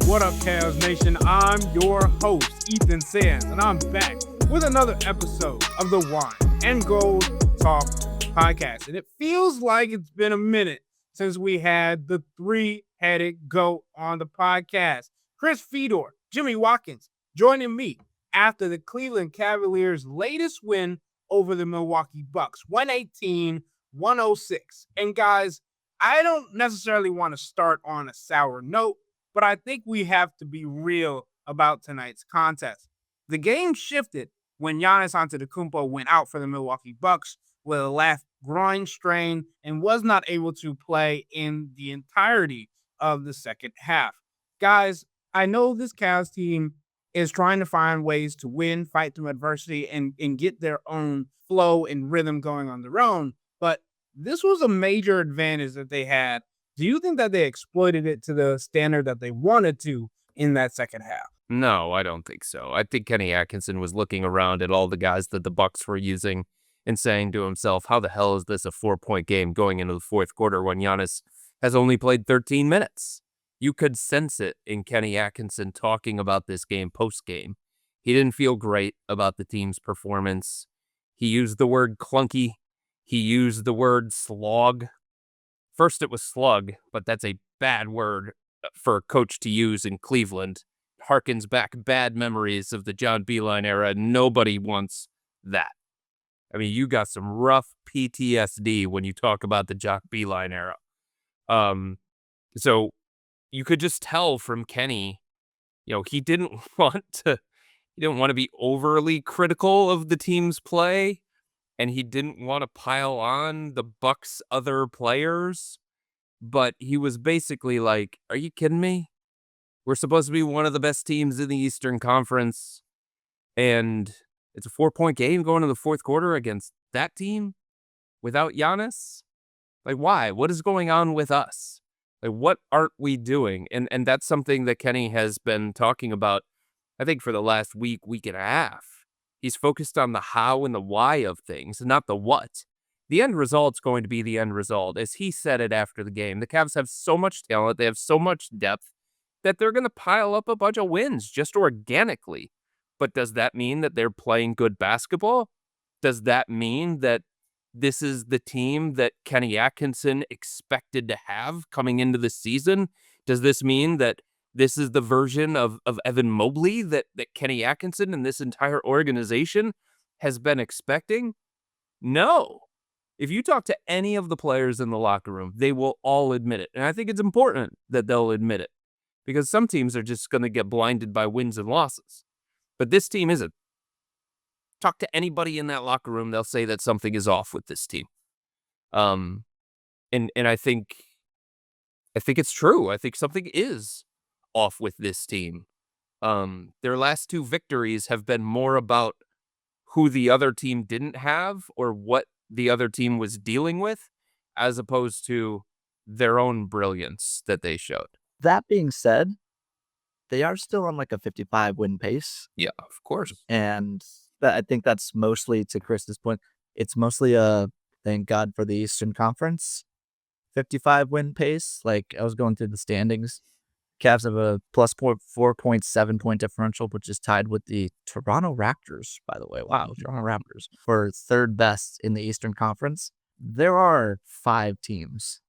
What up, Chaos Nation? I'm your host, Ethan Sands, and I'm back with another episode of the Wine and Gold Talk podcast. And it feels like it's been a minute since we had the three-headed goat on the podcast. Fedor, Jimmy Watkins, joining me after the Cleveland Cavaliers' latest win over the Milwaukee Bucks, 118-106. And guys, I don't necessarily want to start on a sour note, but I think we have to be real about tonight's contest. The game shifted when Giannis Antetokounmpo went out for the Milwaukee Bucks with a left groin strain and was not able to play in the entirety of the second half. Guys, I know this Cavs team is trying to find ways to win, fight through adversity, and get their own flow and rhythm going on their own, but this was a major advantage that they had. Do you think that they exploited it to the standard that they wanted to in that second half? No, I don't think so. I think Kenny Atkinson was looking around at all the guys that the Bucks were using and saying to himself, how the hell is this a 4-point game going into the fourth quarter when Giannis has only played 13 minutes? You could sense it in Kenny Atkinson talking about this game post-game. He didn't feel great about the team's performance. He used the word clunky. He used the word slog. First it was slug, but that's a bad word for a coach to use in Cleveland. Harkens back bad memories of the John Beilein era. Nobody wants that. I mean, you got some rough PTSD when you talk about the John Beilein era. So you could just tell from Kenny, he didn't want to be overly critical of the team's play. And he didn't want to pile on the Bucks' other players, but he was basically like, are you kidding me? We're supposed to be one of the best teams in the Eastern Conference, and it's a 4-point game going to the fourth quarter against that team without Giannis? Like, why? What is going on with us? Like, what aren't we doing? And that's something that Kenny has been talking about, I think, for the last week and a half. He's focused on the how and the why of things, not the what. The end result's going to be the end result. As he said it after the game, the Cavs have so much talent, they have so much depth, that they're going to pile up a bunch of wins just organically. But does that mean that they're playing good basketball? Does that mean that this is the team that Kenny Atkinson expected to have coming into the season? Does this mean that this is the version of Evan Mobley that Kenny Atkinson and this entire organization has been expecting? No. If you talk to any of the players in the locker room, they will all admit it. And I think it's important that they'll admit it, because some teams are just going to get blinded by wins and losses. But this team isn't. Talk to anybody in that locker room, they'll say that something is off with this team. And I think it's true. I think something is off with this team. Their last two victories have been more about who the other team didn't have or what the other team was dealing with, as opposed to their own brilliance that they showed. That being said, they are still on like a 55-win pace. Yeah, of course. And I think that's mostly, to Chris's point, it's mostly a thank God for the Eastern Conference 55-win pace. Like, I was going through the standings. Cavs have a plus 4.7 point differential, which is tied with the Toronto Raptors, by the way. Wow, Toronto Raptors for third best in the Eastern Conference. There are 5 teams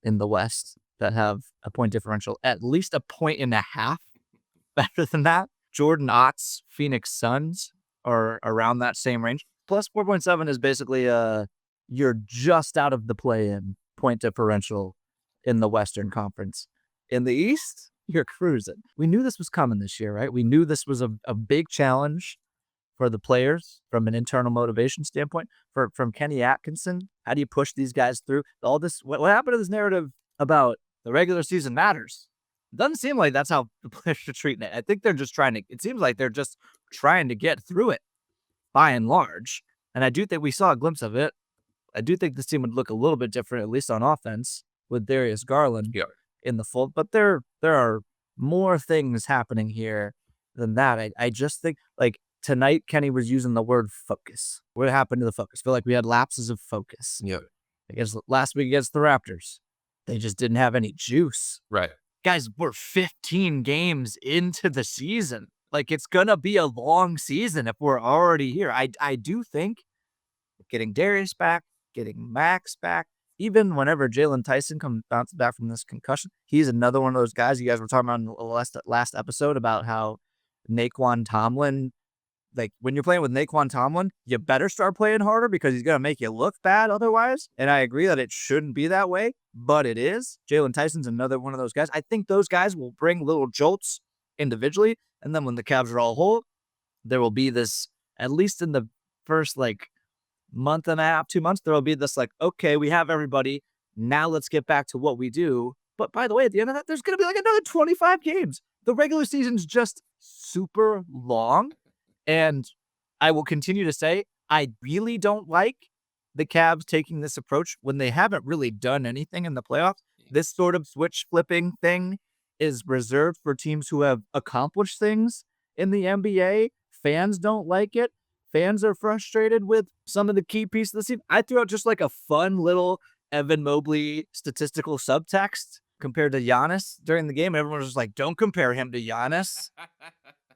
in the West that have a point differential at least a point and a half better than that. Jordan Ott's Phoenix Suns are around that same range. Plus 4.7 is basically you're just out of the play-in point differential in the Western Conference. In the East, you're cruising. We knew this was coming this year, right? We knew this was a big challenge for the players from an internal motivation standpoint. From Kenny Atkinson, how do you push these guys through? All this, what happened to this narrative about the regular season matters? It doesn't seem like that's how the players are treating it. I think they're just it seems like they're just trying to get through it by and large. And I do think we saw a glimpse of it. I do think this team would look a little bit different, at least on offense, with Darius Garland in the fold. But there are more things happening here than that. I just think, like, tonight, Kenny was using the word focus. What happened to the focus? I feel like we had lapses of focus. Yeah. I guess last week against the Raptors, they just didn't have any juice. Right. guys, we're 15 games into the season. Like, it's going to be a long season if we're already here. I do think getting Darius back, getting Max back, even whenever Jalen Tyson bounces back from this concussion, he's another one of those guys. You guys were talking about in the last episode about how Naquan Tomlin, like when you're playing with Naquan Tomlin, you better start playing harder because he's going to make you look bad otherwise. And I agree that it shouldn't be that way, but it is. Jalen Tyson's another one of those guys. I think those guys will bring little jolts individually. And then when the Cavs are all whole, there will be this, at least in the first month and a half, 2 months, there will be this okay, we have everybody. Now let's get back to what we do. But by the way, at the end of that, there's going to be another 25 games. The regular season's just super long. And I will continue to say, I really don't like the Cavs taking this approach when they haven't really done anything in the playoffs. This sort of switch flipping thing is reserved for teams who have accomplished things in the NBA. Fans don't like it. Fans are frustrated with some of the key pieces of the season. I threw out just a fun little Evan Mobley statistical subtext compared to Giannis during the game. Everyone was just like, don't compare him to Giannis.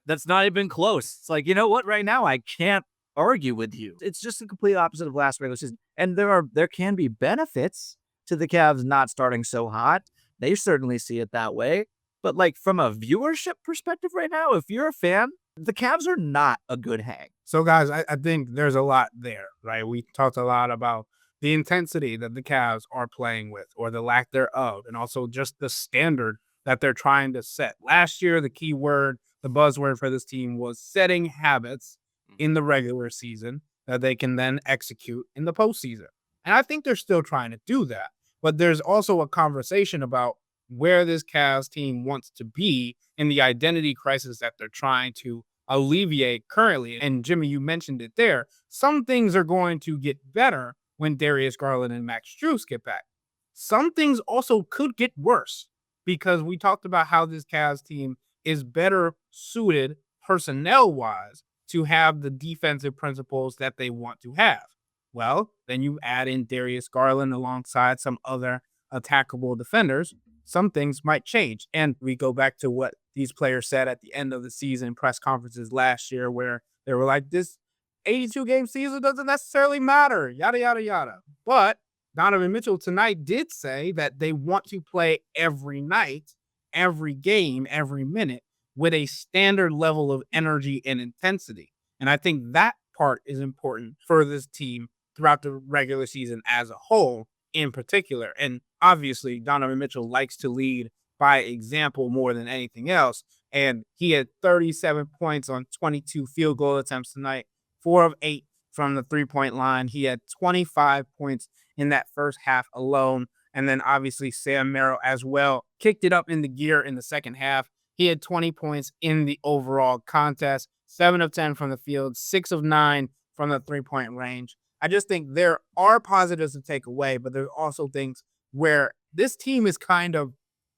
That's not even close. It's like, you know what? Right now, I can't argue with you. It's just the complete opposite of last regular season. And there can be benefits to the Cavs not starting so hot. They certainly see it that way. But from a viewership perspective right now, if you're a fan, the Cavs are not a good hang. So, guys, I think there's a lot there, right? We talked a lot about the intensity that the Cavs are playing with, or the lack thereof, and also just the standard that they're trying to set. Last year, the key word, the buzzword for this team was setting habits in the regular season that they can then execute in the postseason. And I think they're still trying to do that. But there's also a conversation about where this Cavs team wants to be in the identity crisis that they're trying to alleviate currently. And Jimmy, you mentioned it there. Some things are going to get better when Darius Garland and Max Strus get back. Some things also could get worse because we talked about how this Cavs team is better suited personnel-wise to have the defensive principles that they want to have. Well, then you add in Darius Garland alongside some other attackable defenders. Some things might change. And we go back to what these players said at the end of the season press conferences last year, where they were like, this 82-game season doesn't necessarily matter, yada, yada, yada. But Donovan Mitchell tonight did say that they want to play every night, every game, every minute with a standard level of energy and intensity. And I think that part is important for this team throughout the regular season as a whole in particular. And obviously, Donovan Mitchell likes to lead by example more than anything else. And he had 37 points on 22 field goal attempts tonight, 4 of 8 from the three-point line. He had 25 points in that first half alone. And then obviously Sam Merrill as well kicked it up into gear in the second half. He had 20 points in the overall contest, 7 of 10 from the field, 6 of 9 from the three-point range. I just think there are positives to take away, but there's also things where this team is kind of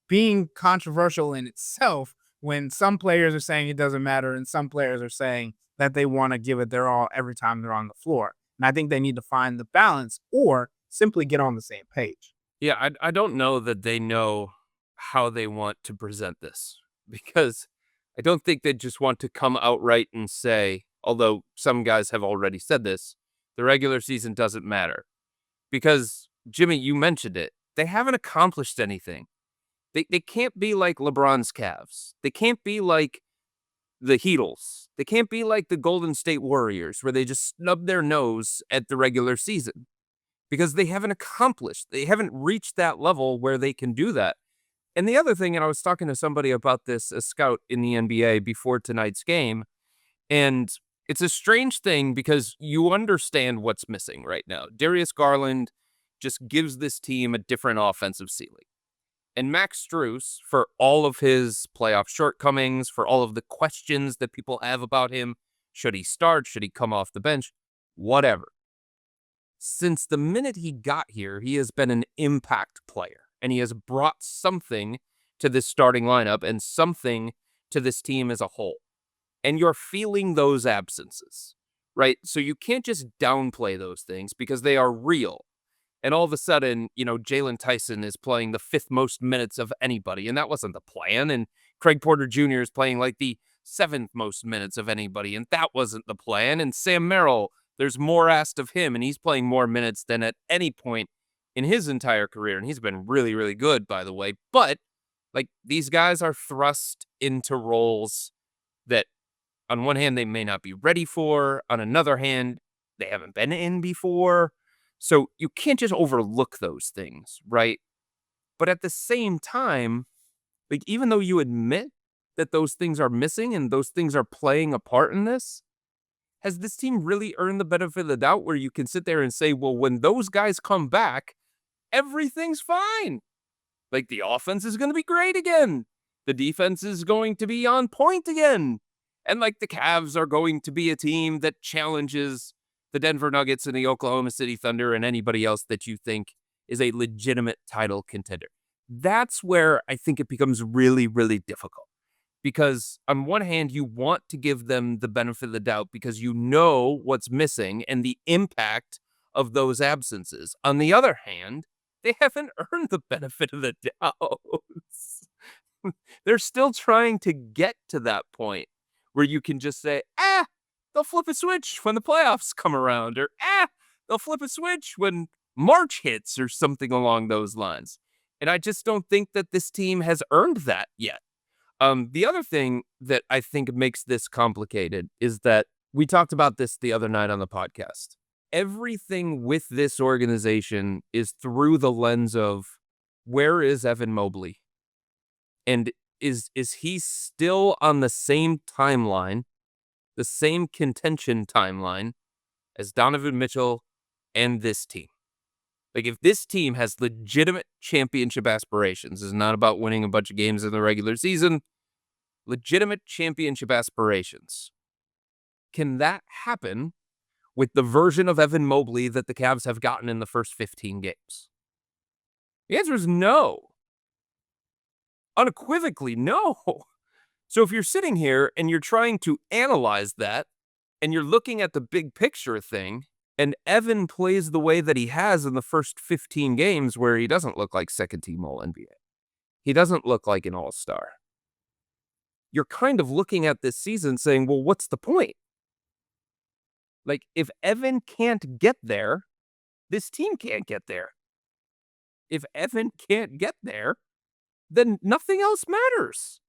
being controversial in itself when some players are saying it doesn't matter and some players are saying that they want to give it their all every time they're on the floor. And I think they need to find the balance or simply get on the same page. Yeah, I don't know that they know how they want to present this, because I don't think they just want to come outright and say, although some guys have already said this, the regular season doesn't matter. Because, Jimmy, you mentioned it. They haven't accomplished anything. They can't be like LeBron's Cavs. They can't be like the Heatles. They can't be like the Golden State Warriors, where they just snub their nose at the regular season. Because they haven't accomplished. They haven't reached that level where they can do that. And the other thing, and I was talking to somebody about this, a scout in the NBA before tonight's game, and it's a strange thing because you understand what's missing right now. Darius Garland just gives this team a different offensive ceiling. And Max Strus, for all of his playoff shortcomings, for all of the questions that people have about him, should he start, should he come off the bench, whatever. Since the minute he got here, he has been an impact player, and he has brought something to this starting lineup and something to this team as a whole. And you're feeling those absences, right? So you can't just downplay those things because they are real. And all of a sudden, Jalen Tyson is playing the 5th most minutes of anybody, and that wasn't the plan. And Craig Porter Jr. is playing like the 7th most minutes of anybody, and that wasn't the plan. And Sam Merrill, there's more asked of him, and he's playing more minutes than at any point in his entire career. And he's been really, really good, by the way. But like, these guys are thrust into roles that, on one hand, they may not be ready for. On another hand, they haven't been in before. So you can't just overlook those things, right? But at the same time, like, even though you admit that those things are missing and those things are playing a part in this, has this team really earned the benefit of the doubt where you can sit there and say, well, when those guys come back, everything's fine? Like, the offense is going to be great again. The defense is going to be on point again. And like, the Cavs are going to be a team that challenges the Denver Nuggets and the Oklahoma City Thunder and anybody else that you think is a legitimate title contender. That's where I think it becomes really, really difficult. Because on one hand, you want to give them the benefit of the doubt because you know what's missing and the impact of those absences. On the other hand, they haven't earned the benefit of the doubt. They're still trying to get to that point where you can just say, they'll flip a switch when the playoffs come around, or they'll flip a switch when March hits, or something along those lines. And I just don't think that this team has earned that yet. The other thing that I think makes this complicated is that we talked about this the other night on the podcast. Everything with this organization is through the lens of, where is Evan Mobley? And is he still on the same timeline, the same contention timeline as Donovan Mitchell and this team? Like, if this team has legitimate championship aspirations, it's not about winning a bunch of games in the regular season, legitimate championship aspirations, can that happen with the version of Evan Mobley that the Cavs have gotten in the first 15 games? The answer is no. Unequivocally, no. So if you're sitting here and you're trying to analyze that, and you're looking at the big picture thing, and Evan plays the way that he has in the first 15 games, where he doesn't look like second-team All-NBA, he doesn't look like an all-star, you're kind of looking at this season saying, well, what's the point? Like, if Evan can't get there, this team can't get there. If Evan can't get there, then nothing else matters.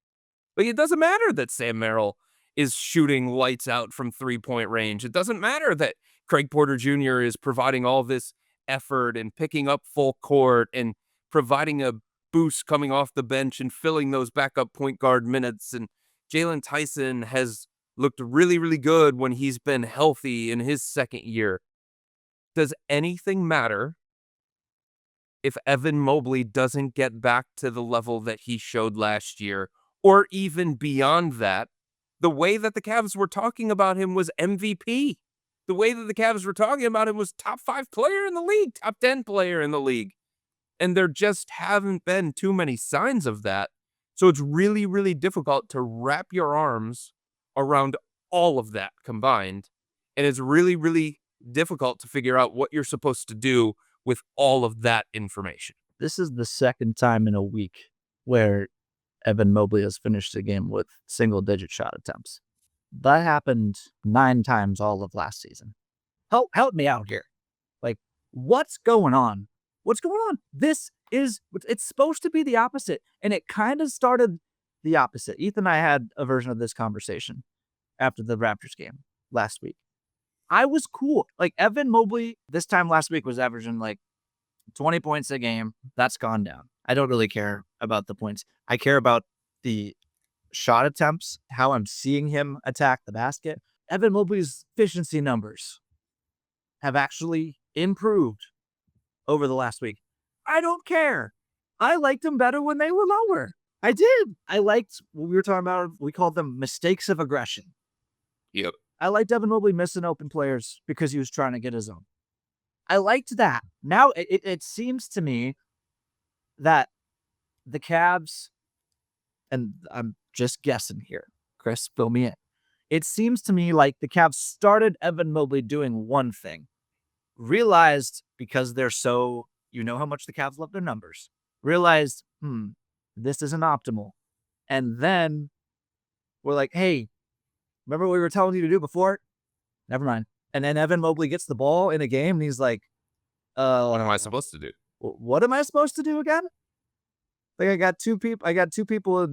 Like, it doesn't matter that Sam Merrill is shooting lights out from 3-point range. It doesn't matter that Craig Porter Jr. is providing all this effort and picking up full court and providing a boost coming off the bench and filling those backup point guard minutes. And Jalen Tyson has looked really, really good when he's been healthy in his second year. Does anything matter if Evan Mobley doesn't get back to the level that he showed last year, or even beyond that? The way that the Cavs were talking about him was MVP. The way that the Cavs were talking about him was top 5 player in the league, top 10 player in the league. And there just haven't been too many signs of that. So it's really, really difficult to wrap your arms around all of that combined. And it's really, really difficult to figure out what you're supposed to do with all of that information. This is the second time in a week where Evan Mobley has finished a game with single-digit shot attempts. That happened 9 times all of last season. Help me out here. Like, what's going on? What's going on? It's supposed to be the opposite. And it kind of started the opposite. Ethan and I had a version of this conversation after the Raptors game last week. I was cool. Like, Evan Mobley this time last week was averaging like 20 points a game. That's gone down. I don't really care about the points. I care about the shot attempts, how I'm seeing him attack the basket. Evan Mobley's efficiency numbers have actually improved over the last week. I don't care. I liked them better when they were lower. I did. I liked what we were talking about. We called them mistakes of aggression. Yep. I liked Evan Mobley missing open players because he was trying to get his own. I liked that. Now it seems to me that the Cavs, and I'm just guessing here, Chris, fill me in. It seems to me like the Cavs started Evan Mobley doing one thing realized, because they're so, how much the Cavs love their numbers, realized, this isn't optimal. And then we're like, hey, remember what we were telling you to do before? Never mind. And then Evan Mobley gets the ball in a game, and he's like, What am I supposed to do? what am I supposed to do again? Like, I got two people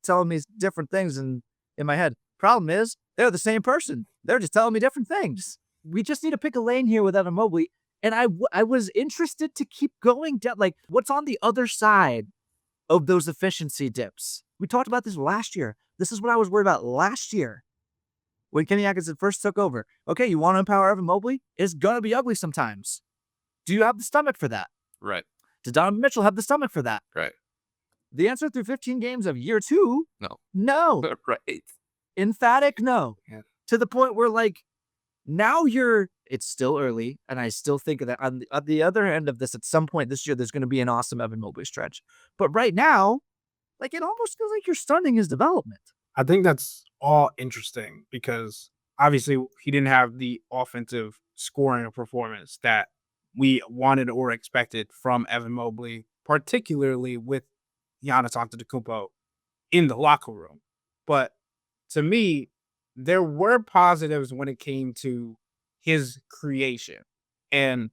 telling me different things in my head. Problem is, they're the same person. They're just telling me different things. We just need to pick a lane here with Evan Mobley. And I was interested to keep going down. Like, what's on the other side of those efficiency dips? We talked about this last year. This is what I was worried about last year when Kenny Atkinson first took over. Okay, you want to empower Evan Mobley? It's going to be ugly sometimes. Do you have the stomach for that? Right. Does Donovan Mitchell have the stomach for that? Right. The answer through 15 games of year 2? No. No. Right. Emphatic no. Yeah. To the point where, like, now it's still early, and I still think that on the other end of this, at some point this year, there's going to be an awesome Evan Mobley stretch. But right now, like, it almost feels like you're stunning his development. I think that's all interesting because obviously he didn't have the offensive scoring performance that we wanted or expected from Evan Mobley, particularly with Giannis Antetokounmpo in the locker room. But to me, there were positives when it came to his creation and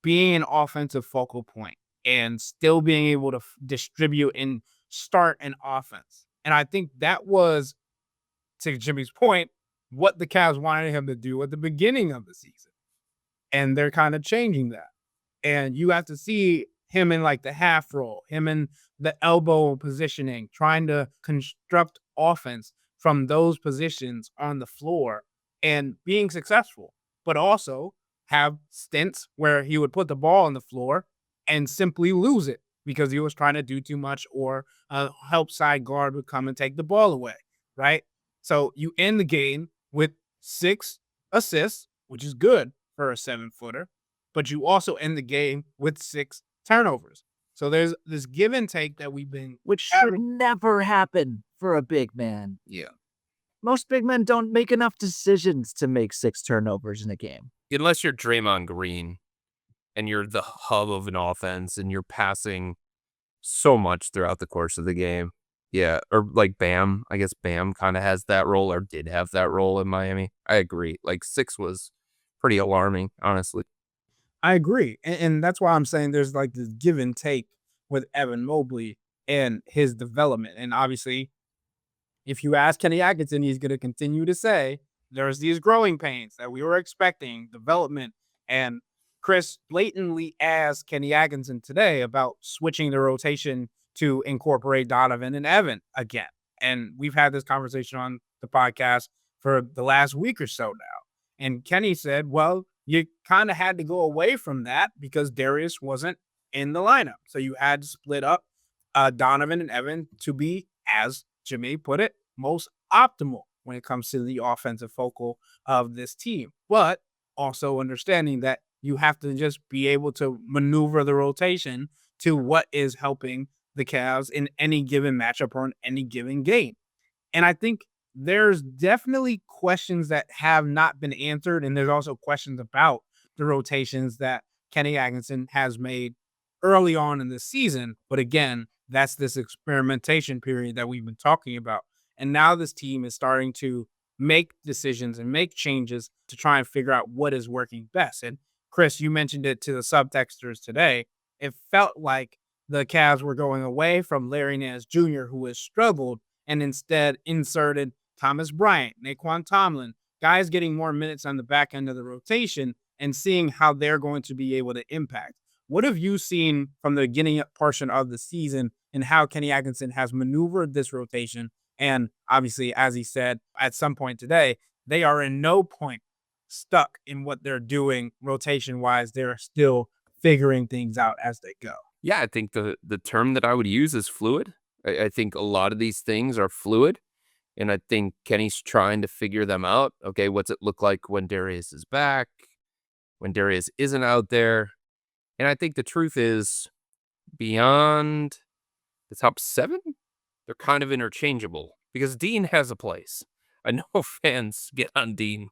being an offensive focal point and still being able to distribute and start an offense. And I think that was, to Jimmy's point, what the Cavs wanted him to do at the beginning of the season. And they're kind of changing that. And you have to see him in like the half roll, him in the elbow positioning, trying to construct offense from those positions on the floor and being successful, but also have stints where he would put the ball on the floor and simply lose it because he was trying to do too much, or a help side guard would come and take the ball away, right? So you end the game with 6 assists, which is good for a 7-footer, but you also end the game with 6 turnovers. So there's this give and take that we've been, which should never happen for a big man. Yeah. Most big men don't make enough decisions to make 6 turnovers in a game. Unless you're Draymond Green and you're the hub of an offense and you're passing so much throughout the course of the game. Yeah. Or like Bam. I guess Bam kind of has that role, or did have that role in Miami. I agree. Like 6 was pretty alarming, honestly. I agree. And that's why I'm saying there's like this give and take with Evan Mobley and his development. And obviously, if you ask Kenny Atkinson, he's going to continue to say there's these growing pains that we were expecting, development. And Chris blatantly asked Kenny Atkinson today about switching the rotation to incorporate Donovan and Evan again. And we've had this conversation on the podcast for the last week or so now. And Kenny said, well, you kind of had to go away from that because Darius wasn't in the lineup. So you had to split up Donovan and Evan to be, as Jimmy put it, most optimal when it comes to the offensive focal of this team. But also understanding that you have to just be able to maneuver the rotation to what is helping the Cavs in any given matchup or in any given game. And I think there's definitely questions that have not been answered. And there's also questions about the rotations that Kenny Atkinson has made early on in the season. But again, that's this experimentation period that we've been talking about. And now this team is starting to make decisions and make changes to try and figure out what is working best. And Chris, you mentioned it to the subtexters today. It felt like the Cavs were going away from Larry Nance Jr., who has struggled, and instead inserted Thomas Bryant, Naquan Tomlin, guys getting more minutes on the back end of the rotation and seeing how they're going to be able to impact. What have you seen from the beginning portion of the season and how Kenny Atkinson has maneuvered this rotation? And obviously, as he said at some point today, they are in no point stuck in what they're doing rotation-wise. They're still figuring things out as they go. Yeah, I think the term that I would use is fluid. I think a lot of these things are fluid, and I think Kenny's trying to figure them out. Okay, what's it look like when Darius is back, when Darius isn't out there? And I think the truth is, beyond the top 7, they're kind of interchangeable because Dean has a place. I know fans get on Dean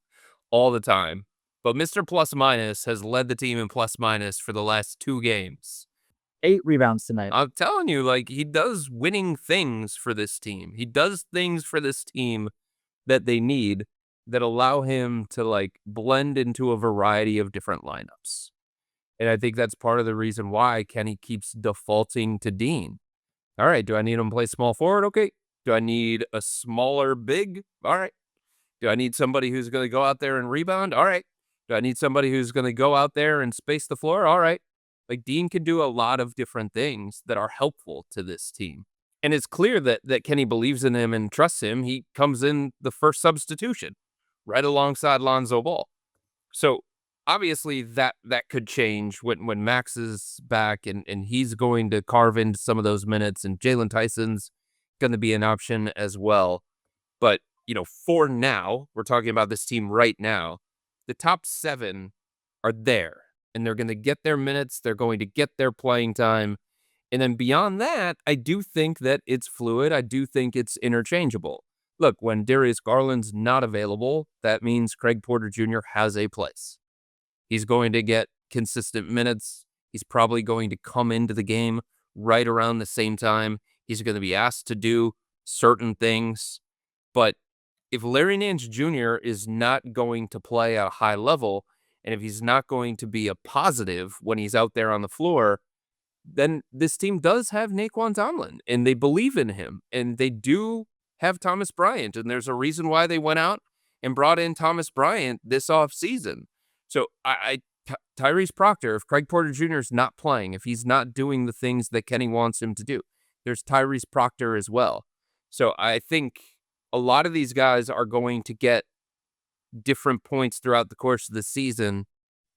all the time, But Mr. Plus Minus has led the team in plus minus for the last 2 games. 8 rebounds tonight. I'm telling you, like, he does winning things for this team. He does things for this team that they need that allow him to, like, blend into a variety of different lineups. And I think that's part of the reason why Kenny keeps defaulting to Dean. All right, do I need him to play small forward? Okay. Do I need a smaller big? All right. Do I need somebody who's going to go out there and rebound? All right. Do I need somebody who's going to go out there and space the floor? All right. Like, Dean can do a lot of different things that are helpful to this team. And it's clear that Kenny believes in him and trusts him. He comes in the first substitution right alongside Lonzo Ball. So obviously that could change when Max is back and he's going to carve into some of those minutes, and Jalen Tyson's going to be an option as well. But, for now, we're talking about this team right now, the top 7 are there, and they're going to get their minutes. They're going to get their playing time. And then beyond that, I do think that it's fluid. I do think it's interchangeable. Look, when Darius Garland's not available, that means Craig Porter Jr. has a place. He's going to get consistent minutes. He's probably going to come into the game right around the same time. He's going to be asked to do certain things. But if Larry Nance Jr. is not going to play at a high level, and if he's not going to be a positive when he's out there on the floor, then this team does have Naquan Tomlin, and they believe in him, and they do have Thomas Bryant, and there's a reason why they went out and brought in Thomas Bryant this offseason. So Tyrese Proctor, if Craig Porter Jr. is not playing, if he's not doing the things that Kenny wants him to do, there's Tyrese Proctor as well. So I think a lot of these guys are going to get different points throughout the course of the season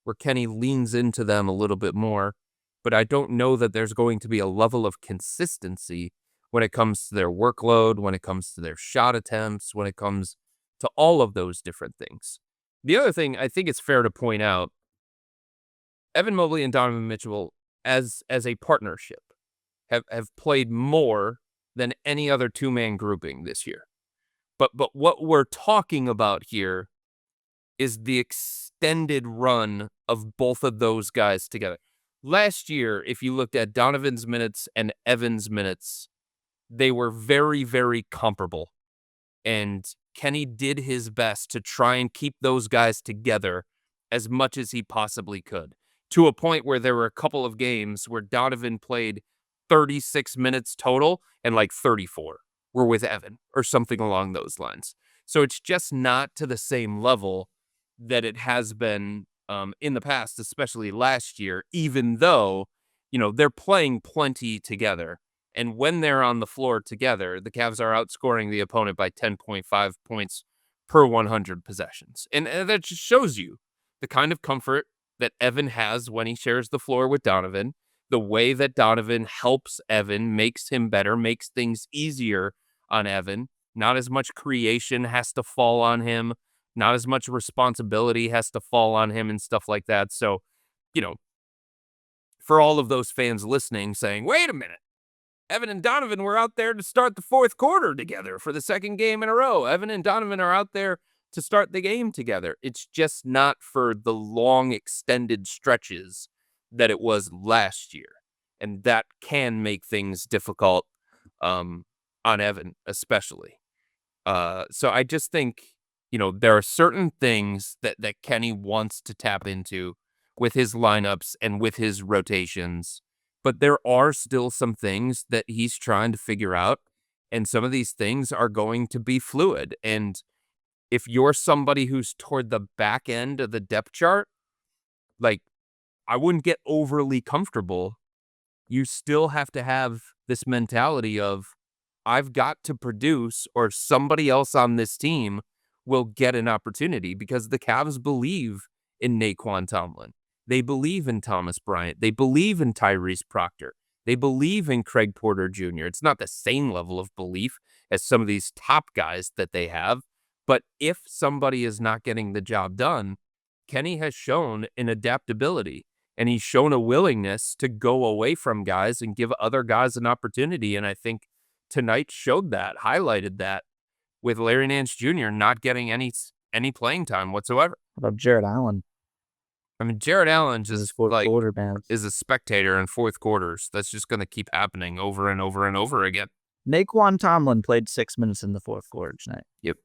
where Kenny leans into them a little bit more. But I don't know that there's going to be a level of consistency when it comes to their workload, when it comes to their shot attempts, when it comes to all of those different things. The other thing I think it's fair to point out, Evan Mobley and Donovan Mitchell as a partnership have played more than any other two-man grouping this year. But what we're talking about here is the extended run of both of those guys together. Last year, if you looked at Donovan's minutes and Evan's minutes, they were very, very comparable. And Kenny did his best to try and keep those guys together as much as he possibly could, to a point where there were a couple of games where Donovan played 36 minutes total and like 34 were with Evan or something along those lines. So it's just not to the same level that it has been in the past, especially last year, even though, they're playing plenty together. And when they're on the floor together, the Cavs are outscoring the opponent by 10.5 points per 100 possessions. And that just shows you the kind of comfort that Evan has when he shares the floor with Donovan, the way that Donovan helps Evan, makes him better, makes things easier on Evan. Not as much creation has to fall on him. Not as much responsibility has to fall on him and stuff like that. So, for all of those fans listening saying, wait a minute, Evan and Donovan were out there to start the fourth quarter together for the second game in a row. Evan and Donovan are out there to start the game together. It's just not for the long extended stretches that it was last year. And that can make things difficult on Evan, especially. So I just think, there are certain things that Kenny wants to tap into with his lineups and with his rotations. But there are still some things that he's trying to figure out. And some of these things are going to be fluid. And if you're somebody who's toward the back end of the depth chart, like, I wouldn't get overly comfortable. You still have to have this mentality of, I've got to produce or somebody else on this team will get an opportunity, because the Cavs believe in Naquan Tomlin. They believe in Thomas Bryant. They believe in Tyrese Proctor. They believe in Craig Porter Jr. It's not the same level of belief as some of these top guys that they have. But if somebody is not getting the job done, Kenny has shown an adaptability, and he's shown a willingness to go away from guys and give other guys an opportunity. And I think tonight showed that, highlighted that, with Larry Nance Jr. not getting any playing time whatsoever. How about Jarrett Allen? I mean, Jarrett Allen This is just fourth like quarter, man. is a spectator in fourth quarters. That's just going to keep happening over and over and over again. Naquan Tomlin played 6 minutes in the fourth quarter tonight. Yep.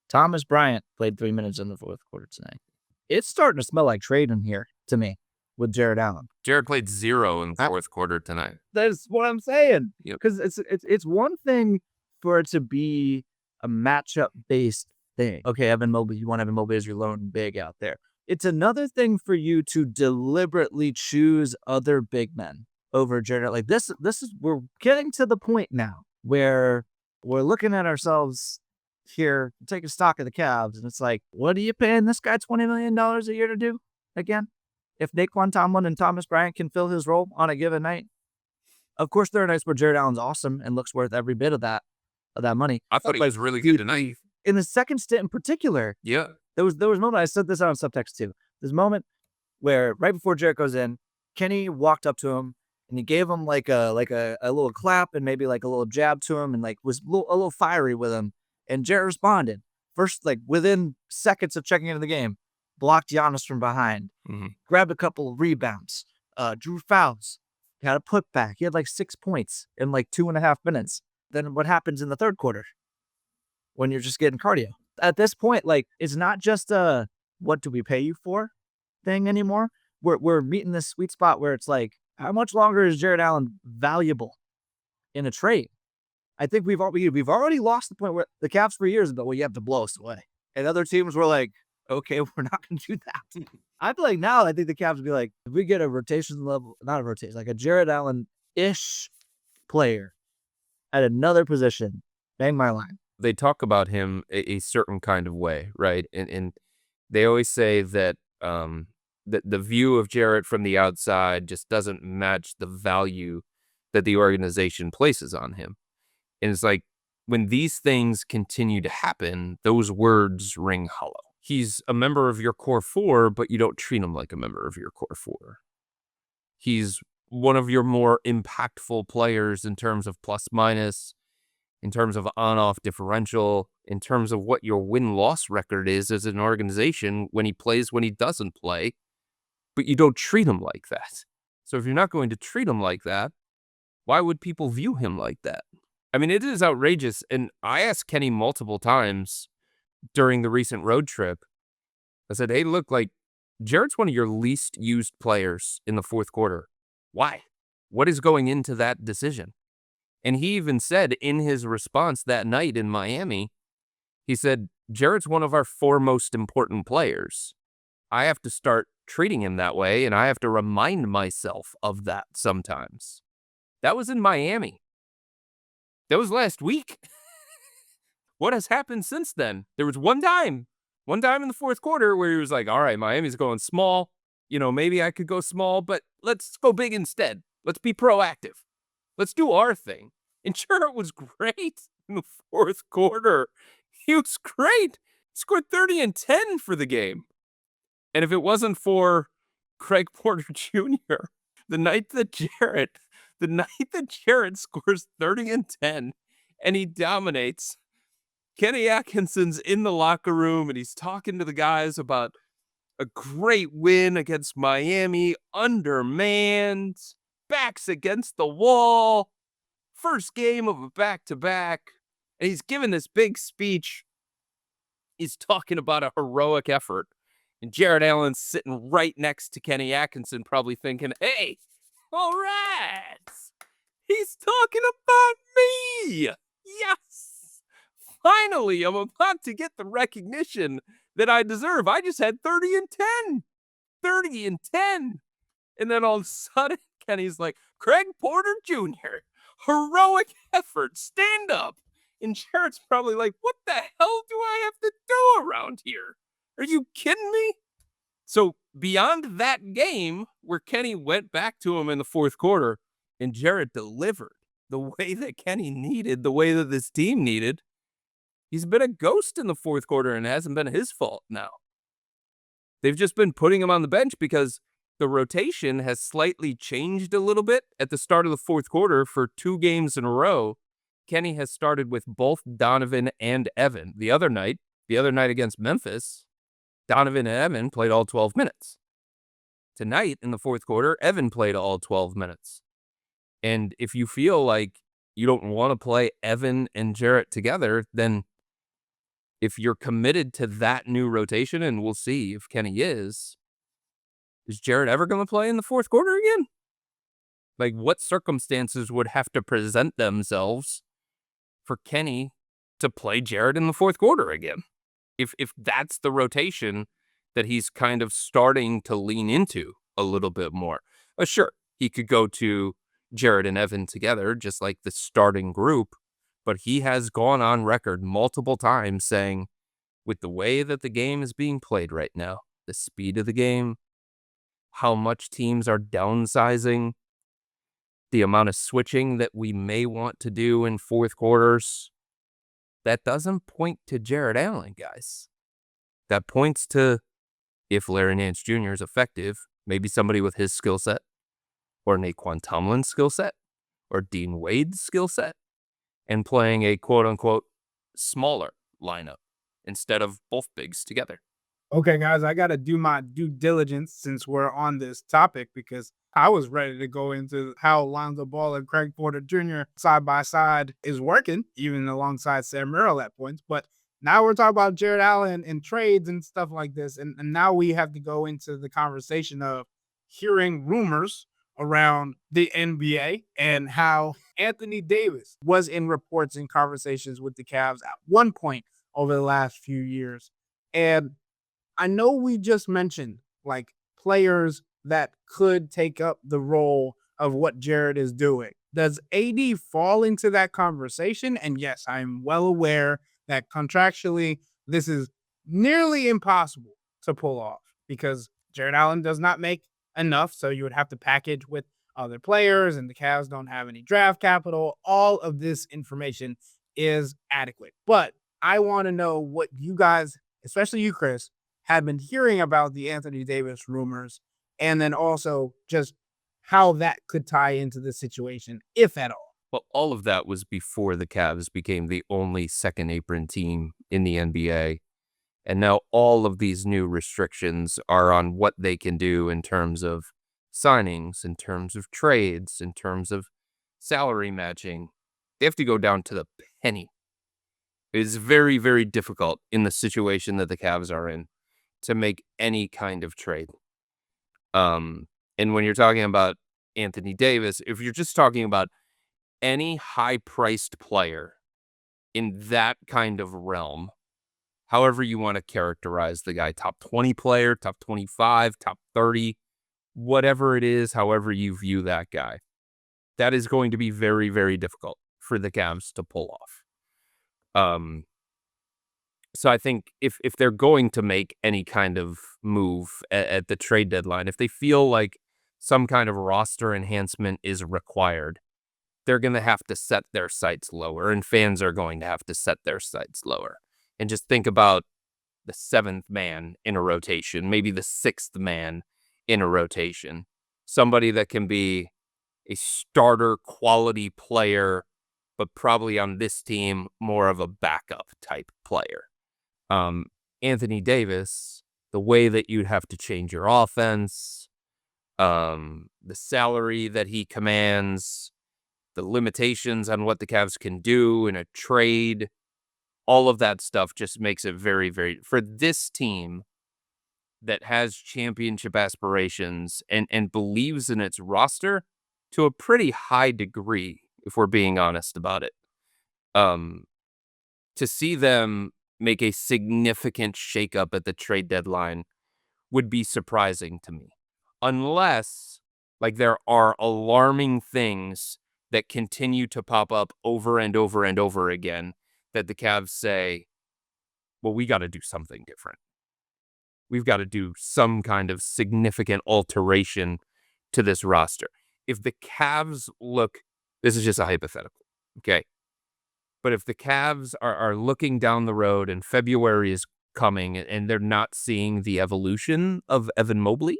Thomas Bryant played 3 minutes in the fourth quarter tonight. It's starting to smell like trade in here to me with Jarrett Allen. Jarrett played 0 in the fourth quarter tonight. That's what I'm saying. Yep. Because it's one thing for it to be a matchup based thing. Okay, Evan Mobley, you want Evan Mobley as your lone big out there. It's another thing for you to deliberately choose other big men over Jarrett. Like this is we're getting to the point now where we're looking at ourselves here, taking stock of the Cavs, and it's like, what are you paying this guy $20 million a year to do again? If Naquan Tomlin and Thomas Bryant can fill his role on a given night. Of course, there are nights where Jarrett Allen's awesome and looks worth every bit of that money. I thought he was really good tonight. In the second stint in particular, Yeah. there was a moment, I said this out on subtext too. There's a moment where right before Jarrett goes in, Kenny walked up to him and he gave him like a little clap and maybe like a little jab to him and like was a little fiery with him. And Jarrett responded. First, like within seconds of checking into the game, blocked Giannis from behind, grabbed a couple of rebounds, drew fouls, got a putback. He had like 6 points in like 2.5 minutes. Then what happens in the third quarter when you're just getting cardio? At this point, like, it's not just a what do we pay you for thing anymore. We're meeting this sweet spot where it's like, how much longer is Jarrett Allen valuable in a trade? I think we've already lost the point where the Cavs for years ago, well, you have to blow us away. And other teams were like, okay, we're not going to do that. I feel like now I think the Cavs would be like, if we get a rotation level, not a rotation, like a Jarrett Allen-ish player at another position, bang my line. They talk about him a certain kind of way, right? And they always say that that the view of Jarrett from the outside just doesn't match the value that the organization places on him. And it's like, when these things continue to happen, those words ring hollow. He's a member of your core four, but you don't treat him like a member of your core four. He's one of your more impactful players in terms of plus minus, in terms of on-off differential, in terms of what your win-loss record is as an organization when he plays, when he doesn't play, but you don't treat him like that. So if you're not going to treat him like that, why would people view him like that? I mean, it is outrageous. And I asked Kenny multiple times during the recent road trip. I said, hey, look, like, Jarrett's one of your least used players in the fourth quarter. Why? What is going into that decision? And he even said in his response that night in Miami, he said, Jarrett's one of our four most important players. I have to start treating him that way, and I have to remind myself of that sometimes. That was in Miami. That was last week. What has happened since then? There was one time in the fourth quarter where he was like, all right, Miami's going small. You know, maybe I could go small, but let's go big instead. Let's be proactive. Let's do our thing. And Jarrett was great in the fourth quarter. He was great. He scored 30 and 10 for the game. And if it wasn't for Craig Porter Jr., the night that Jarrett scores 30 and 10 and he dominates, Kenny Atkinson's in the locker room and he's talking to the guys about a great win against Miami, undermanned, backs against the wall, first game of a back-to-back, and he's giving this big speech. He's talking about a heroic effort. And Jarrett Allen's sitting right next to Kenny Atkinson, probably thinking, hey, all right, he's talking about me. Yes, finally, I'm about to get the recognition that I deserve. I just had 30 and 10. 30 and 10. And then all of a sudden, Kenny's like, Craig Porter Jr., heroic effort, stand up. And Jarrett's probably like, what the hell do I have to do around here? Are you kidding me? So beyond that game where Kenny went back to him in the fourth quarter and Jarrett delivered the way that Kenny needed, the way that this team needed, he's been a ghost in the fourth quarter and it hasn't been his fault now. They've just been putting him on the bench because the rotation has slightly changed a little bit at the start of the fourth quarter. For 2 games in a row, Kenny has started with both Donovan and Evan. The other night against Memphis, Donovan and Evan played all 12 minutes. Tonight in the fourth quarter, Evan played all 12 minutes. And if you feel like you don't want to play Evan and Jarrett together, then if you're committed to that new rotation, and we'll see if Kenny is Jarrett ever going to play in the fourth quarter again? Like, what circumstances would have to present themselves for Kenny to play Jarrett in the fourth quarter again? If that's the rotation that he's kind of starting to lean into a little bit more. Sure, he could go to Jarrett and Evan together, just like the starting group, but he has gone on record multiple times saying, with the way that the game is being played right now, the speed of the game, how much teams are downsizing, the amount of switching that we may want to do in fourth quarters, that doesn't point to Jarrett Allen, guys. That points to, if Larry Nance Jr. is effective, maybe somebody with his skill set, or Naquan Tomlin's skill set, or Dean Wade's skill set, and playing a quote-unquote smaller lineup instead of both bigs together. Okay, guys, I got to do my due diligence since we're on this topic, because I was ready to go into how Lonzo Ball and Craig Porter Jr. side by side is working, even alongside Sam Merrill at points. But now we're talking about Jarrett Allen and trades and stuff like this. And now we have to go into the conversation of hearing rumors around the NBA and how Anthony Davis was in reports and conversations with the Cavs at one point over the last few years. And I know we just mentioned like players that could take up the role of what Jarrett is doing. Does AD fall into that conversation? And yes, I'm well aware that contractually this is nearly impossible to pull off because Jarrett Allen does not make enough. So you would have to package with other players, and the Cavs don't have any draft capital. All of this information is adequate. But I want to know what you guys, especially you, Chris, had been hearing about the Anthony Davis rumors, and then also just how that could tie into the situation, if at all. Well, all of that was before the Cavs became the only second apron team in the NBA. And now all of these new restrictions are on what they can do in terms of signings, in terms of trades, in terms of salary matching. They have to go down to the penny. It is very, very difficult in the situation that the Cavs are in to make any kind of trade. And when you're talking about Anthony Davis, if you're just talking about any high-priced player in that kind of realm, however you want to characterize the guy, top 20 player, top 25, top 30, whatever it is, however you view that guy, that is going to be very, very difficult for the Cavs to pull off. So I think if they're going to make any kind of move at the trade deadline, if they feel like some kind of roster enhancement is required, they're going to have to set their sights lower, and fans are going to have to set their sights lower. And just think about the seventh man in a rotation, maybe the sixth man in a rotation, somebody that can be a starter quality player, but probably on this team, more of a backup type player. Anthony Davis, the way that you'd have to change your offense, the salary that he commands, the limitations on what the Cavs can do in a trade, all of that stuff just makes it very, very, for this team that has championship aspirations and believes in its roster to a pretty high degree, if we're being honest about it. To see them make a significant shakeup at the trade deadline would be surprising to me. Unless, like, there are alarming things that continue to pop up over and over and over again that the Cavs say, well, we got to do something different. We've got to do some kind of significant alteration to this roster. If the Cavs look, this is just a hypothetical, okay? But if the Cavs are looking down the road and February is coming and they're not seeing the evolution of Evan Mobley,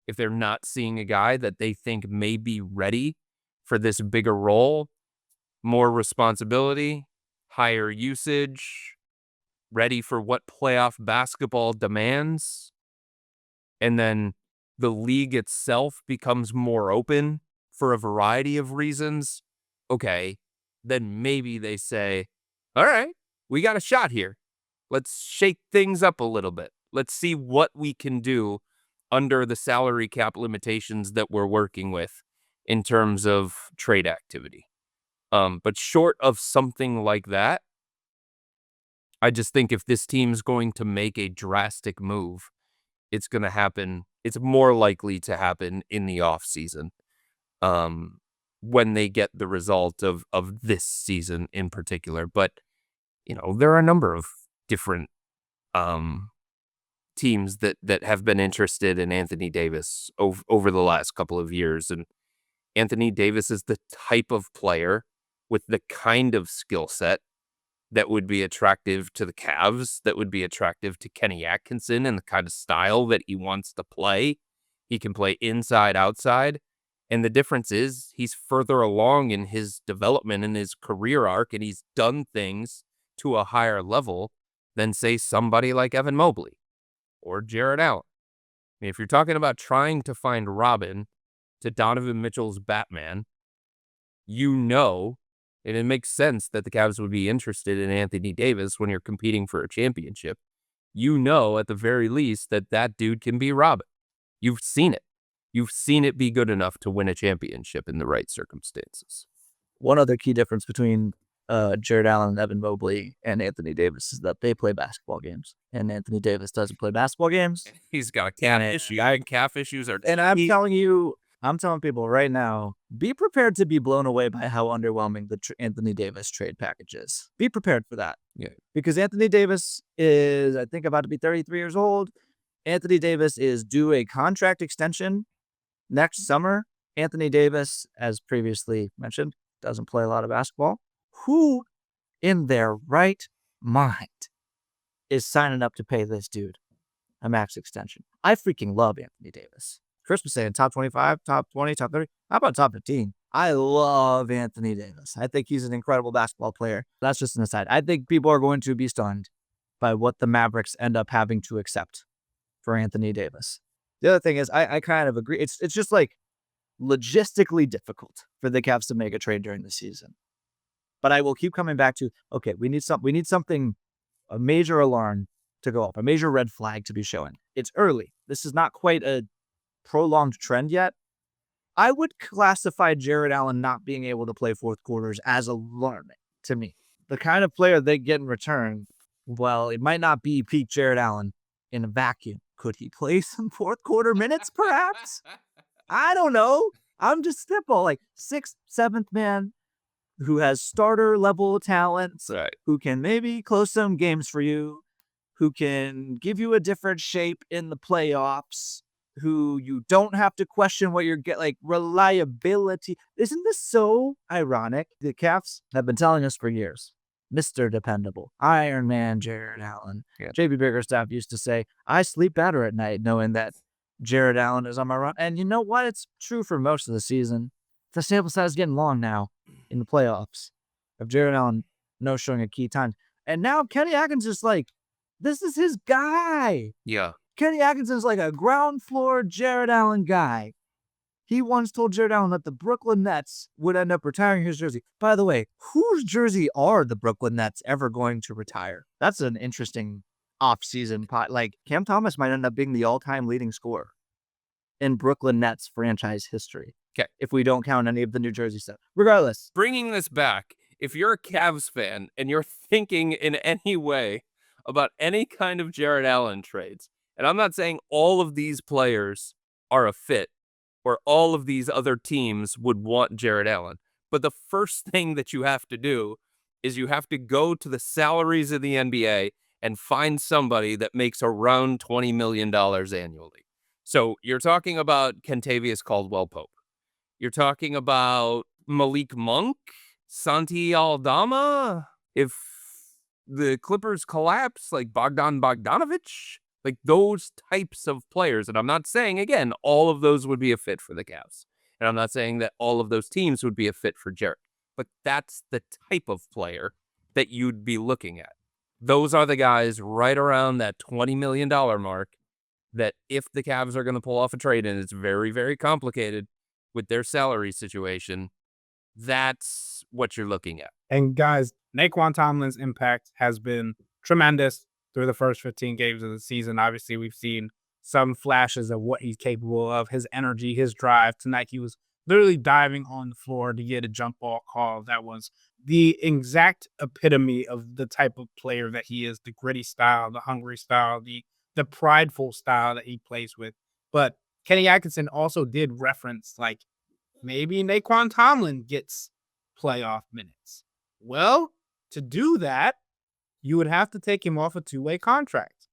if they're not seeing a guy that they think may be ready for this bigger role, more responsibility, higher usage, ready for what playoff basketball demands, and then the league itself becomes more open for a variety of reasons, okay, then maybe they say, all right, we got a shot here. Let's shake things up a little bit. Let's see what we can do under the salary cap limitations that we're working with in terms of trade activity. But short of something like that, I just think if this team's going to make a drastic move, it's going to happen. It's more likely to happen in the offseason, when they get the result of this season in particular. But, there are a number of different teams that have been interested in Anthony Davis over the last couple of years. And Anthony Davis is the type of player with the kind of skill set that would be attractive to the Cavs, that would be attractive to Kenny Atkinson and the kind of style that he wants to play. He can play inside, outside. And the difference is he's further along in his development in his career arc, and he's done things to a higher level than, say, somebody like Evan Mobley or Jarrett Allen. I mean, if you're talking about trying to find Robin to Donovan Mitchell's Batman, and it makes sense that the Cavs would be interested in Anthony Davis when you're competing for a championship. At the very least, that dude can be Robin. You've seen it. You've seen it be good enough to win a championship in the right circumstances. One other key difference between Jarrett Allen and Evan Mobley and Anthony Davis is that they play basketball games, and Anthony Davis doesn't play basketball games. He's got a calf issue. Calf issues are. And I'm telling people right now, be prepared to be blown away by how underwhelming the Anthony Davis trade package is. Be prepared for that. Yeah. Because Anthony Davis is, I think, about to be 33 years old. Anthony Davis is due a contract extension next summer. Anthony Davis, as previously mentioned, doesn't play a lot of basketball. Who in their right mind is signing up to pay this dude a max extension? I freaking love Anthony Davis. Chris was saying top 25, top 20, top 30. How about top 15? I love Anthony Davis. I think he's an incredible basketball player. That's just an aside. I think people are going to be stunned by what the Mavericks end up having to accept for Anthony Davis. The other thing is, I kind of agree. It's just like logistically difficult for the Cavs to make a trade during the season. But I will keep coming back to, okay, we need something, a major alarm to go off, a major red flag to be showing. It's early. This is not quite a prolonged trend yet. I would classify Jarrett Allen not being able to play fourth quarters as alarming to me. The kind of player they get in return, well, it might not be peak Jarrett Allen in a vacuum. Could he play some fourth quarter minutes, perhaps? I don't know. I'm just simple, like 6th, 7th man who has starter level talents, right, who can maybe close some games for you, who can give you a different shape in the playoffs, who you don't have to question what you're getting, like reliability. Isn't this so ironic? The Cavs have been telling us for years, Mr. Dependable, Iron Man Jarrett Allen. Yeah. JB Bickerstaff used to say, I sleep better at night knowing that Jarrett Allen is on my run. And you know what? It's true for most of the season. The sample size is getting long now in the playoffs of Jarrett Allen no showing a key time. And now Kenny Atkinson is like, this is his guy. Yeah. Kenny Atkinson's like a ground floor Jarrett Allen guy. He once told Jarrett Allen that the Brooklyn Nets would end up retiring his jersey. By the way, whose jersey are the Brooklyn Nets ever going to retire? That's an interesting off-season pot. Like, Cam Thomas might end up being the all-time leading scorer in Brooklyn Nets franchise history. Okay. If we don't count any of the New Jersey stuff. Regardless. Bringing this back, if you're a Cavs fan and you're thinking in any way about any kind of Jarrett Allen trades, and I'm not saying all of these players are a fit or all of these other teams would want Jarrett Allen. But the first thing that you have to do is you have to go to the salaries of the NBA and find somebody that makes around $20 million annually. So you're talking about Kentavious Caldwell-Pope. You're talking about Malik Monk, Santi Aldama. If the Clippers collapse, like Bogdan Bogdanovic, like those types of players. And I'm not saying, again, all of those would be a fit for the Cavs. And I'm not saying that all of those teams would be a fit for Jarrett. But that's the type of player that you'd be looking at. Those are the guys right around that $20 million mark that if the Cavs are going to pull off a trade, and it's very, very complicated with their salary situation, that's what you're looking at. And guys, Naquan Tomlin's impact has been tremendous through the first 15 games of the season. Obviously, we've seen some flashes of what he's capable of, his energy, his drive. Tonight, he was literally diving on the floor to get a jump ball call. That was the exact epitome of the type of player that he is, the gritty style, the hungry style, the prideful style that he plays with. But Kenny Atkinson also did reference like maybe Naquan Tomlin gets playoff minutes. Well, to do that, you would have to take him off a two-way contract.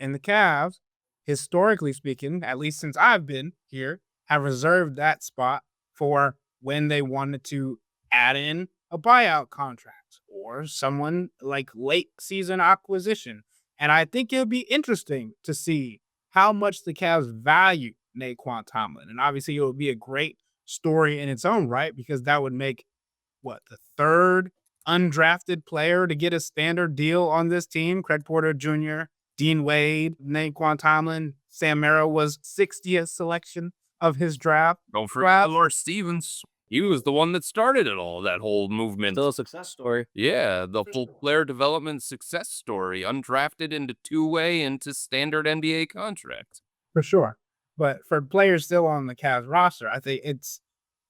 And the Cavs, historically speaking, at least since I've been here, have reserved that spot for when they wanted to add in a buyout contract or someone like late season acquisition. And I think it'll be interesting to see how much the Cavs value Naquan Tomlin. And obviously, it would be a great story in its own right, because that would make the third undrafted player to get a standard deal on this team. Craig Porter Jr., Dean Wade, Naquan Tomlin, Sam Merrill was 60th selection of his draft. Don't forget Lawrence Stevens. He was the one that started it all, that whole movement. Still a success story. Yeah, the full player development success story, undrafted into two-way into standard NBA contracts. For sure. But for players still on the Cavs roster, I think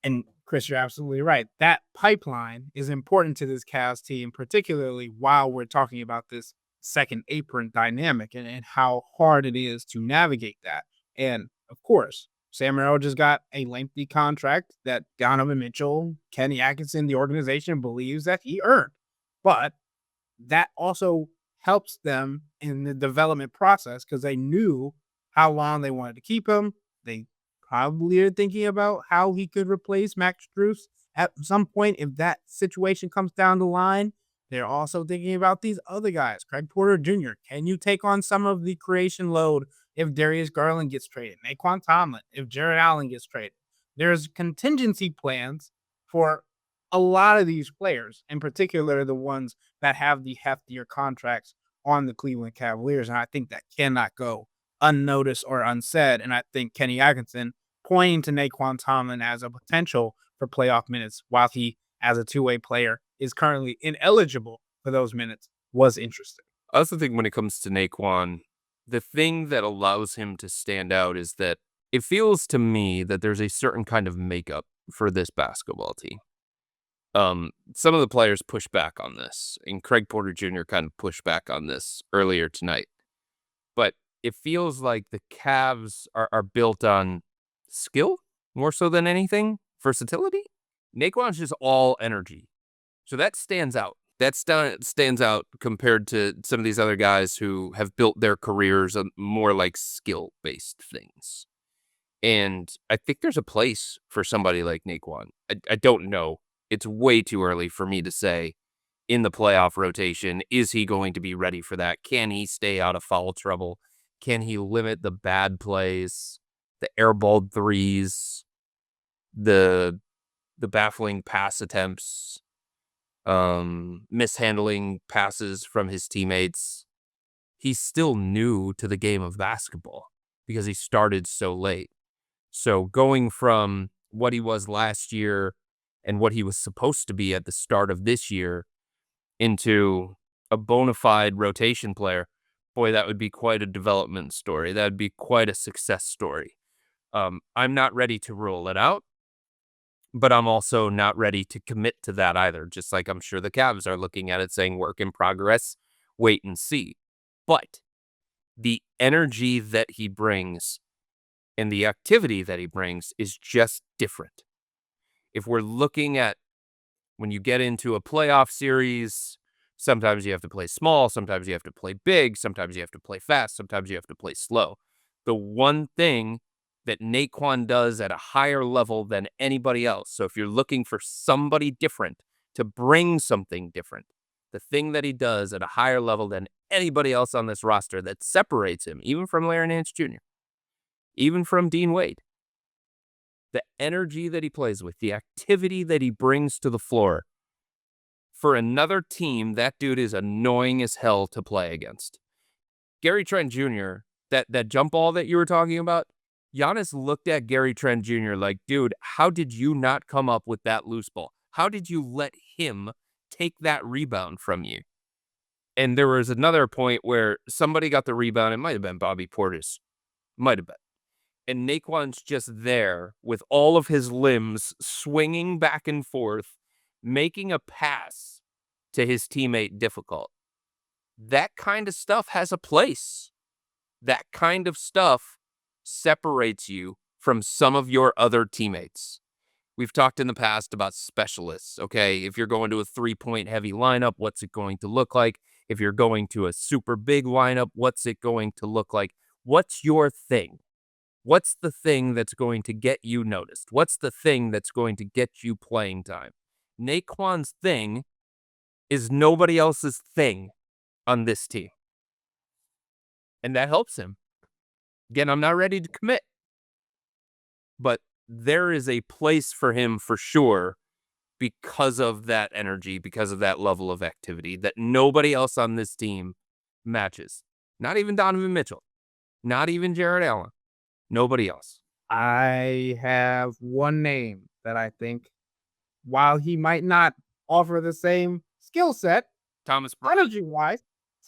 and Chris, you're absolutely right. That pipeline is important to this Cavs team, particularly while we're talking about this second apron dynamic and how hard it is to navigate that. And of course, Sam Merrill just got a lengthy contract that Donovan Mitchell, Kenny Atkinson, the organization believes that he earned. But that also helps them in the development process because they knew how long they wanted to keep him. They probably are thinking about how he could replace Max Strus at some point if that situation comes down the line. They're also thinking about these other guys. Craig Porter Jr., can you take on some of the creation load if Darius Garland gets traded? Naquan Tomlin, if Jarrett Allen gets traded. There's contingency plans for a lot of these players, in particular the ones that have the heftier contracts on the Cleveland Cavaliers. And I think that cannot go unnoticed or unsaid. And I think Kenny Atkinson pointing to Naquan Tomlin as a potential for playoff minutes while he, as a two-way player, is currently ineligible for those minutes was interesting. I also think when it comes to Naquan, the thing that allows him to stand out is that it feels to me that there's a certain kind of makeup for this basketball team. Some of the players push back on this, and Craig Porter Jr. kind of pushed back on this earlier tonight. But it feels like the Cavs are built on skill more so than anything, versatility. Naquan's just all energy. So that stands out. That stands out compared to some of these other guys who have built their careers on more like skill-based things. And I think there's a place for somebody like Naquan. I don't know. It's way too early for me to say in the playoff rotation, is he going to be ready for that? Can he stay out of foul trouble? Can he limit the bad plays, the airballed threes, the baffling pass attempts, mishandling passes from his teammates? He's still new to the game of basketball because he started so late. So going from what he was last year and what he was supposed to be at the start of this year into a bona fide rotation player, boy, that would be quite a development story. That would be quite a success story. I'm not ready to rule it out, but I'm also not ready to commit to that either. Just like I'm sure the Cavs are looking at it saying work in progress, wait and see. But the energy that he brings and the activity that he brings is just different. If we're looking at when you get into a playoff series, sometimes you have to play small, sometimes you have to play big, sometimes you have to play fast, sometimes you have to play slow. The one thing that Naquan does at a higher level than anybody else, so if you're looking for somebody different to bring something different, the thing that he does at a higher level than anybody else on this roster that separates him, even from Larry Nance Jr., even from Dean Wade, the energy that he plays with, the activity that he brings to the floor. For another team, that dude is annoying as hell to play against. Gary Trent Jr., that jump ball that you were talking about, Giannis looked at Gary Trent Jr. like, dude, how did you not come up with that loose ball? How did you let him take that rebound from you? And there was another point where somebody got the rebound. It might have been Bobby Portis. Might have been. And Naquan's just there with all of his limbs swinging back and forth, making a pass to his teammate difficult. That kind of stuff has a place. That kind of stuff separates you from some of your other teammates. We've talked in the past about specialists, okay? If you're going to a 3-point heavy lineup, what's it going to look like? If you're going to a super big lineup, what's it going to look like? What's your thing? What's the thing that's going to get you noticed? What's the thing that's going to get you playing time? Naquan's thing is nobody else's thing on this team. And that helps him. Again, I'm not ready to commit. But there is a place for him for sure because of that energy, because of that level of activity that nobody else on this team matches. Not even Donovan Mitchell. Not even Jarrett Allen. Nobody else. I have one name that I think, while he might not offer the same skill set, Thomas Bryant. energy-wise,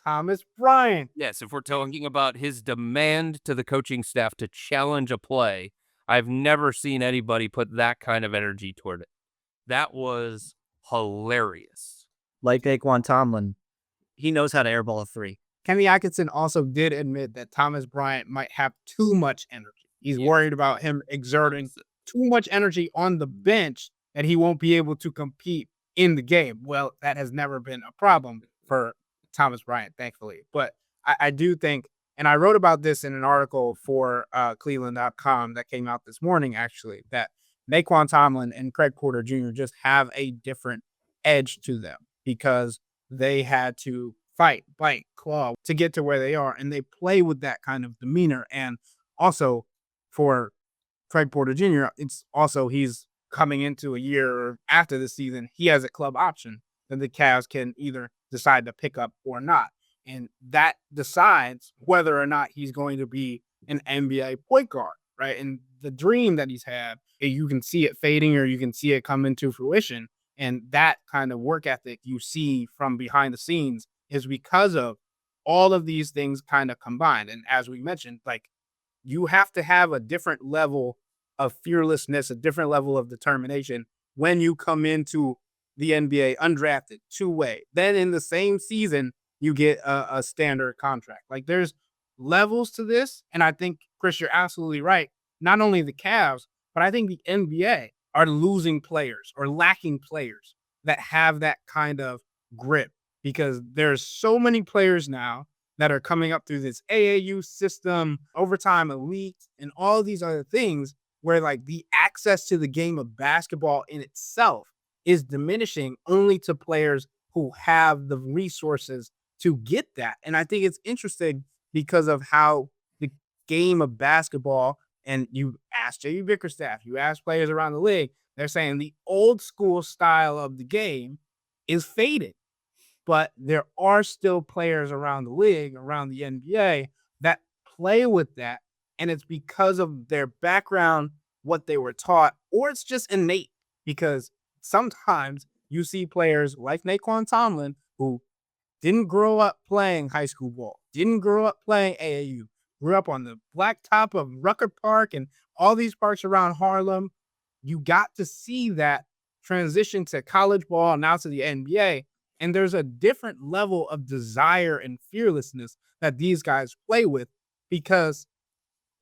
Thomas Bryant. Yes, if we're talking about his demand to the coaching staff to challenge a play, I've never seen anybody put that kind of energy toward it. That was hilarious. Like Daquan Tomlin, he knows how to airball a three. Kenny Atkinson also did admit that Thomas Bryant might have too much energy. He's worried about him exerting too much energy on the bench that he won't be able to compete in the game. Well, that has never been a problem for Thomas Bryant, thankfully. But I do think, and I wrote about this in an article for cleveland.com that came out this morning, actually, that Naquan Tomlin and Craig Porter Jr. just have a different edge to them because they had to fight, bite, claw to get to where they are. And they play with that kind of demeanor. And also for Craig Porter Jr., it's also he's coming into a year after the season. He has a club option that the Cavs can either decide to pick up or not. And that decides whether or not he's going to be an NBA point guard, right? And the dream that he's had, you can see it fading or you can see it come into fruition. And that kind of work ethic you see from behind the scenes is because of all of these things kind of combined. And as we mentioned, like, you have to have a different level of fearlessness, a different level of determination when you come into the NBA undrafted, two-way. Then in the same season, you get a standard contract. Like, there's levels to this. And I think, Chris, you're absolutely right. Not only the Cavs, but I think the NBA are losing players or lacking players that have that kind of grip, because there's so many players now that are coming up through this AAU system, overtime elite, and all these other things where, like, the access to the game of basketball in itself is diminishing only to players who have the resources to get that. And I think it's interesting because of how the game of basketball, and you ask J.B. Bickerstaff, you ask players around the league, they're saying the old school style of the game is fading. But there are still players around the league, around the NBA, that play with that. And it's because of their background, what they were taught, or it's just innate. Because sometimes you see players like Naquan Tomlin who didn't grow up playing high school ball, didn't grow up playing AAU, grew up on the blacktop of Rucker Park and all these parks around Harlem. You got to see that transition to college ball and now to the NBA. And there's a different level of desire and fearlessness that these guys play with because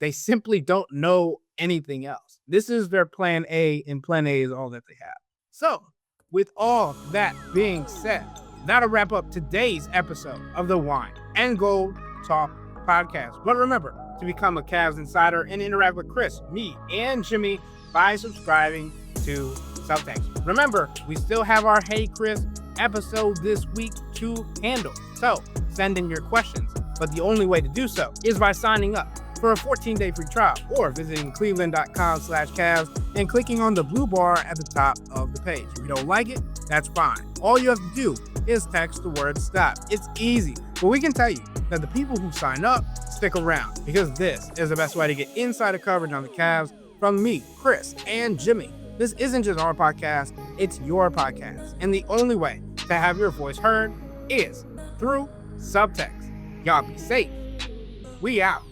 they simply don't know anything else. This is their plan A, and plan A is all that they have. So, with all that being said, that'll wrap up today's episode of the Wine and Gold Talk podcast. But remember to become a Cavs Insider and interact with Chris, me, and Jimmy by subscribing to Subtext. Remember, we still have our Hey Chris episode this week to handle. So send in your questions, but the only way to do so is by signing up for a 14-day free trial or visiting cleveland.com/Cavs and clicking on the blue bar at the top of the page. If you don't like it, that's fine. All you have to do is text the word stop. It's easy, but we can tell you that the people who sign up stick around because this is the best way to get insider coverage on the Cavs from me, Chris, and Jimmy. This isn't just our podcast, it's your podcast. And the only way to have your voice heard is through subtext. Y'all be safe. We out.